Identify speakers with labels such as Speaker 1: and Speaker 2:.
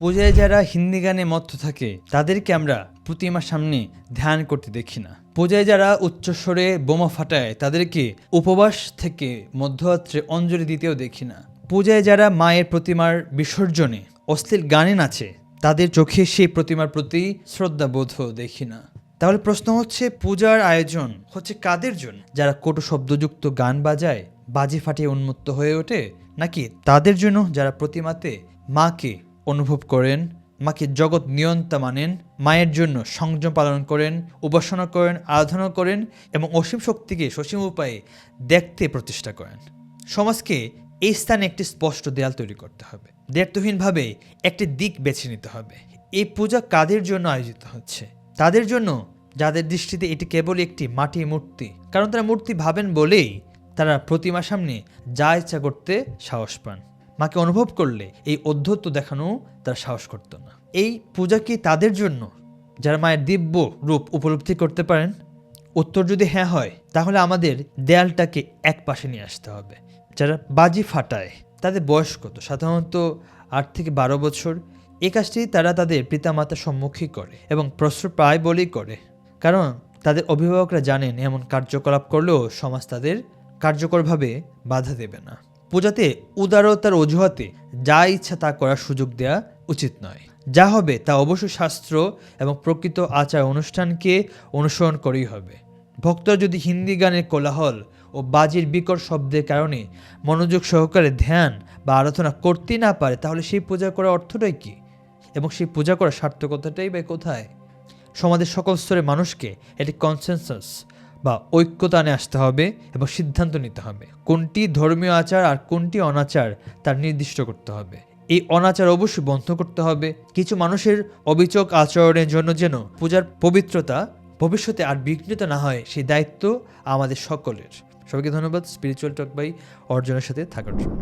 Speaker 1: পূজায় যারা হিন্দি গানে মত্ত থাকে তাদেরকে আমরা প্রতিমার সামনে ধ্যান করতে দেখি না। পূজায় যারা উচ্চস্বরে বোমা ফাটায় তাদেরকে উপবাস থেকে মধ্যরাত্রে অঞ্জলি দিতেও দেখি না। পূজায় যারা মায়ের প্রতিমার বিসর্জনে অশ্লীল গানে নাচে তাদের চোখে সেই প্রতিমার প্রতি শ্রদ্ধাবোধ দেখি না। তাহলে প্রশ্ন হচ্ছে, পূজার আয়োজন হচ্ছে কাদের জন্য? যারা কটু শব্দযুক্ত গান বাজায়, বাজি ফাটিয়ে উন্মত্ত হয়ে ওঠে, নাকি তাদের জন্য যারা প্রতিমাতে মাকে অনুভব করেন, মাকে জগৎ নিয়ন্তা মানেন, মায়ের জন্য সংযম পালন করেন, উপাসনা করেন, আরাধনা করেন এবং অসীম শক্তিকে সসীম উপায়ে দেখতে প্রতিষ্ঠা করেন? সমাজকে এই স্থানে একটি স্পষ্ট দেয়াল তৈরি করতে হবে। দ্ব্যর্থহীনভাবে একটি দিক বেছে নিতে হবে। এই পূজা কাদের জন্য আয়োজিত হচ্ছে? তাদের জন্য যাদের দৃষ্টিতে এটি কেবল একটি মাটির মূর্তি। কারণ তারা মূর্তি ভাবেন বলেই তারা প্রতিমার সামনে যা ইচ্ছা করতে সাহস পান। মাকে অনুভব করলে এই অধ্যত্ব দেখানো তারা সাহস করত না। এই পূজা কি তাদের জন্য যারা মায়ের দিব্য রূপ উপলব্ধি করতে পারেন? উত্তর যদি হ্যাঁ হয়, তাহলে আমাদের দেয়ালটাকে এক পাশে নিয়ে আসতে হবে। যারা বাজি ফাটায় তাদের বয়স কত? সাধারণত 8 থেকে 12 বছর। এই কাজটি তারা তাদের পিতামাতার সম্মুখেই করে এবং প্রশ্রয় পায় বলেই করে। কারণ তাদের অভিভাবকরা জানেন এমন কার্যকলাপ করলেও সমাজ তাদের কার্যকরভাবে বাধা দেবে না। পূজাতে উদারতার অজুহাতে যা ইচ্ছা তা করার সুযোগ দেওয়া উচিত নয়। যা হবে তা অবশ্যই শাস্ত্র এবং প্রকৃত আচার অনুষ্ঠানকে অনুসরণ করেই হবে। ভক্তরা যদি হিন্দি গানের কোলাহল ও বাজির বিকট শব্দের কারণে মনোযোগ সহকারে ধ্যান বা আরাধনা করতেই না পারে, তাহলে সেই পূজা করার অর্থটাই কী এবং সেই পূজা করার সার্থকতাটাই বা কোথায়? সমাজের সকল স্তরের মানুষকে একটি কনসেনসাস বা ঐক্যতানে আসতে হবে এবং সিদ্ধান্ত নিতে হবে কোনটি ধর্মীয় আচার আর কোনটি অনাচার তার নির্দিষ্ট করতে হবে। এই অনাচার অবশ্যই বন্ধ করতে হবে। কিছু মানুষের অবিচক আচরণের জন্য যেন পূজার পবিত্রতা ভবিষ্যতে আর বিঘ্নিত না হয়, সেই দায়িত্ব আমাদের সকলের। সবাইকে ধন্যবাদ স্পিরিচুয়াল টক বাই অর্জনের সাথে থাকার জন্য।